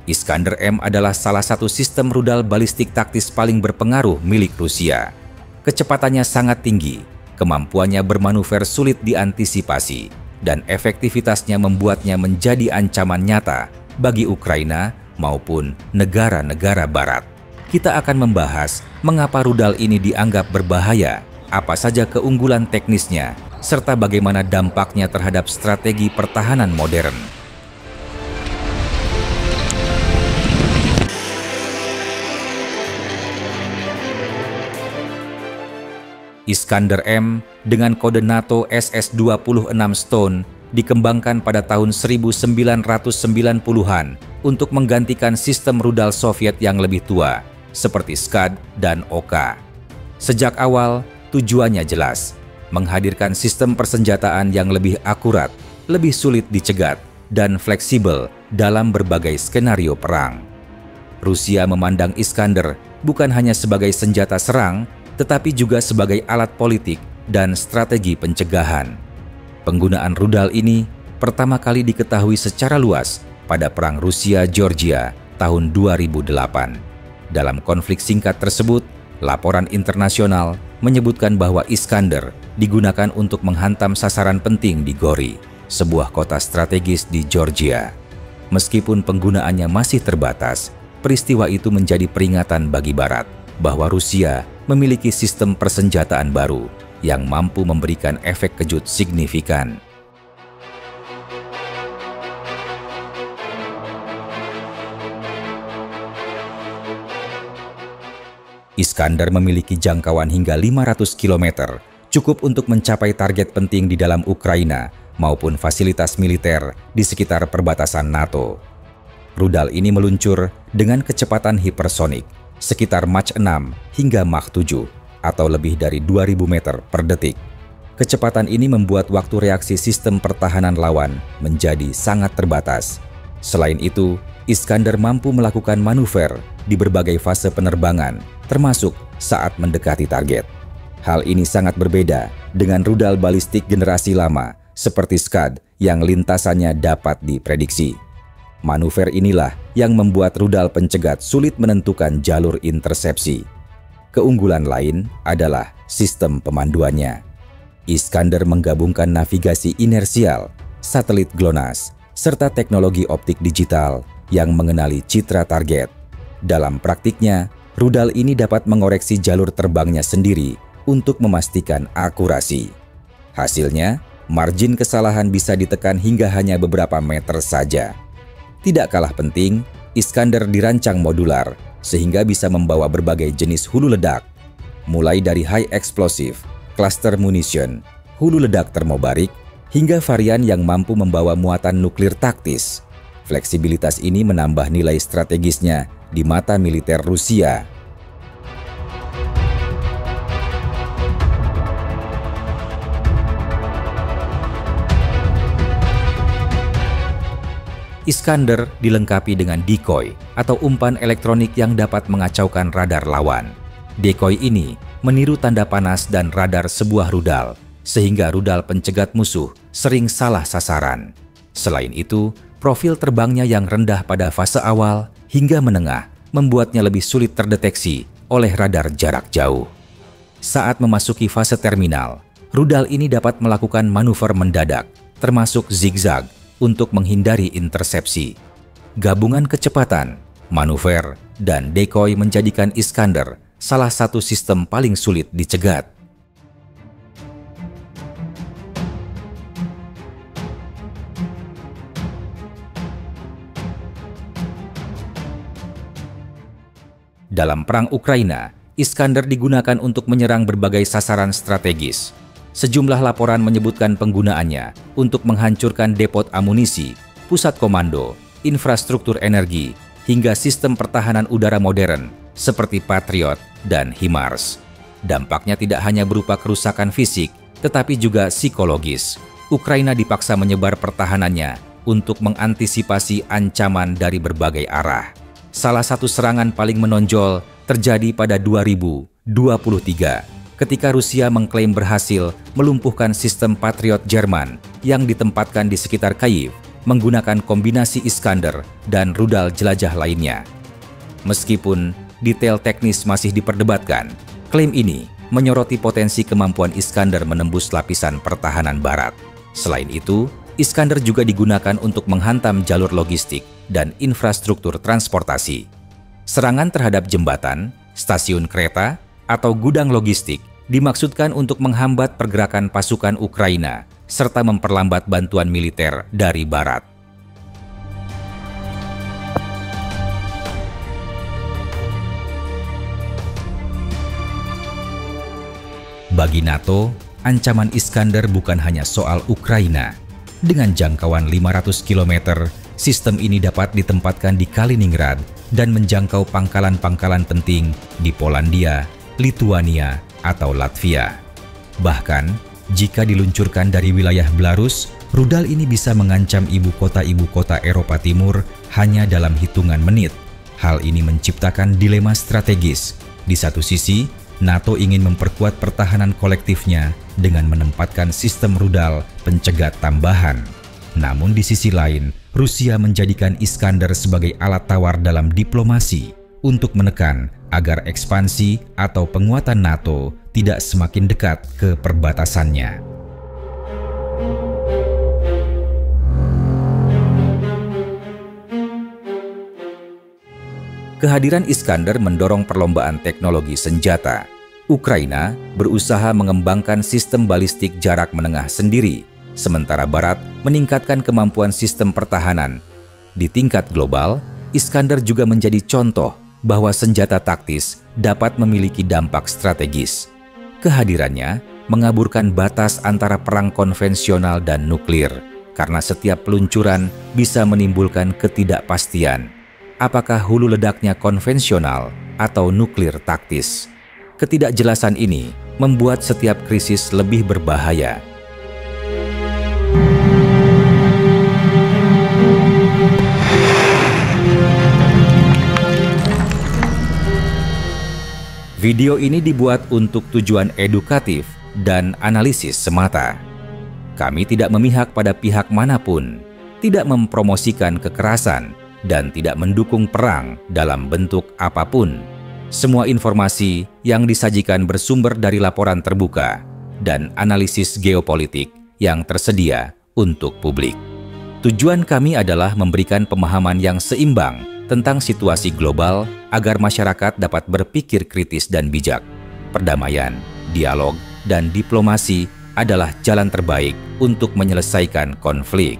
Iskander M adalah salah satu sistem rudal balistik taktis paling berpengaruh milik Rusia. Kecepatannya sangat tinggi, kemampuannya bermanuver sulit diantisipasi, dan efektivitasnya membuatnya menjadi ancaman nyata bagi Ukraina maupun negara-negara Barat. Kita akan membahas mengapa rudal ini dianggap berbahaya, apa saja keunggulan teknisnya, serta bagaimana dampaknya terhadap strategi pertahanan modern. Iskander M dengan kode NATO SS-26 Stone dikembangkan pada tahun 1990-an untuk menggantikan sistem rudal Soviet yang lebih tua, seperti Scud dan Oka. Sejak awal, tujuannya jelas, menghadirkan sistem persenjataan yang lebih akurat, lebih sulit dicegat, dan fleksibel dalam berbagai skenario perang. Rusia memandang Iskander bukan hanya sebagai senjata serang, tetapi juga sebagai alat politik dan strategi pencegahan. Penggunaan rudal ini pertama kali diketahui secara luas pada Perang Rusia-Georgia tahun 2008. Dalam konflik singkat tersebut, laporan internasional menyebutkan bahwa Iskander digunakan untuk menghantam sasaran penting di Gori, sebuah kota strategis di Georgia. Meskipun penggunaannya masih terbatas, peristiwa itu menjadi peringatan bagi Barat bahwa Rusia memiliki sistem persenjataan baru yang mampu memberikan efek kejut signifikan. Iskander memiliki jangkauan hingga 500 km, cukup untuk mencapai target penting di dalam Ukraina maupun fasilitas militer di sekitar perbatasan NATO. Rudal ini meluncur dengan kecepatan hipersonik, sekitar Mach 6 hingga Mach 7 atau lebih dari 2000 meter per detik. Kecepatan ini membuat waktu reaksi sistem pertahanan lawan menjadi sangat terbatas. Selain itu, Iskander mampu melakukan manuver di berbagai fase penerbangan, termasuk saat mendekati target. Hal ini sangat berbeda dengan rudal balistik generasi lama seperti Scud yang lintasannya dapat diprediksi. Manuver inilah yang membuat rudal pencegat sulit menentukan jalur intersepsi. Keunggulan lain adalah sistem pemanduannya. Iskander menggabungkan navigasi inersial, satelit GLONASS, serta teknologi optik digital yang mengenali citra target. Dalam praktiknya, rudal ini dapat mengoreksi jalur terbangnya sendiri untuk memastikan akurasi. Hasilnya, margin kesalahan bisa ditekan hingga hanya beberapa meter saja. Tidak kalah penting, Iskander dirancang modular sehingga bisa membawa berbagai jenis hulu ledak, mulai dari high explosive, cluster munition, hulu ledak termobarik, hingga varian yang mampu membawa muatan nuklir taktis. Fleksibilitas ini menambah nilai strategisnya di mata militer Rusia. Iskander dilengkapi dengan decoy atau umpan elektronik yang dapat mengacaukan radar lawan. Decoy ini meniru tanda panas dan radar sebuah rudal, sehingga rudal pencegat musuh sering salah sasaran. Selain itu, profil terbangnya yang rendah pada fase awal hingga menengah membuatnya lebih sulit terdeteksi oleh radar jarak jauh. Saat memasuki fase terminal, rudal ini dapat melakukan manuver mendadak, termasuk zigzag, untuk menghindari intersepsi. Gabungan kecepatan, manuver, dan decoy menjadikan Iskander salah satu sistem paling sulit dicegat. Dalam Perang Ukraina, Iskander digunakan untuk menyerang berbagai sasaran strategis. Sejumlah laporan menyebutkan penggunaannya untuk menghancurkan depot amunisi, pusat komando, infrastruktur energi, hingga sistem pertahanan udara modern seperti Patriot dan HIMARS. Dampaknya tidak hanya berupa kerusakan fisik, tetapi juga psikologis. Ukraina dipaksa menyebar pertahanannya untuk mengantisipasi ancaman dari berbagai arah. Salah satu serangan paling menonjol terjadi pada 2023 ketika Rusia mengklaim berhasil melumpuhkan sistem Patriot Jerman yang ditempatkan di sekitar Kyiv menggunakan kombinasi Iskander dan rudal jelajah lainnya. Meskipun detail teknis masih diperdebatkan, klaim ini menyoroti potensi kemampuan Iskander menembus lapisan pertahanan barat. Selain itu, Iskander juga digunakan untuk menghantam jalur logistik dan infrastruktur transportasi. Serangan terhadap jembatan, stasiun kereta, atau gudang logistik dimaksudkan untuk menghambat pergerakan pasukan Ukraina serta memperlambat bantuan militer dari barat. Bagi NATO, ancaman Iskander bukan hanya soal Ukraina. Dengan jangkauan 500 km, sistem ini dapat ditempatkan di Kaliningrad dan menjangkau pangkalan-pangkalan penting di Polandia, Lituania, atau Latvia. Bahkan, jika diluncurkan dari wilayah Belarus, rudal ini bisa mengancam ibu kota Eropa Timur hanya dalam hitungan menit. Hal ini menciptakan dilema strategis. Di satu sisi, NATO ingin memperkuat pertahanan kolektifnya dengan menempatkan sistem rudal pencegat tambahan. Namun di sisi lain, Rusia menjadikan Iskander sebagai alat tawar dalam diplomasi untuk menekan agar ekspansi atau penguatan NATO tidak semakin dekat ke perbatasannya. Kehadiran Iskander mendorong perlombaan teknologi senjata. Ukraina berusaha mengembangkan sistem balistik jarak menengah sendiri, sementara Barat meningkatkan kemampuan sistem pertahanan. Di tingkat global, Iskander juga menjadi contoh bahwa senjata taktis dapat memiliki dampak strategis. Kehadirannya mengaburkan batas antara perang konvensional dan nuklir, karena setiap peluncuran bisa menimbulkan ketidakpastian. Apakah hulu ledaknya konvensional atau nuklir taktis? Ketidakjelasan ini membuat setiap krisis lebih berbahaya. Video ini dibuat untuk tujuan edukatif dan analisis semata. Kami tidak memihak pada pihak manapun, tidak mempromosikan kekerasan, dan tidak mendukung perang dalam bentuk apapun. Semua informasi yang disajikan bersumber dari laporan terbuka dan analisis geopolitik yang tersedia untuk publik. Tujuan kami adalah memberikan pemahaman yang seimbang tentang situasi global agar masyarakat dapat berpikir kritis dan bijak. Perdamaian, dialog, dan diplomasi adalah jalan terbaik untuk menyelesaikan konflik.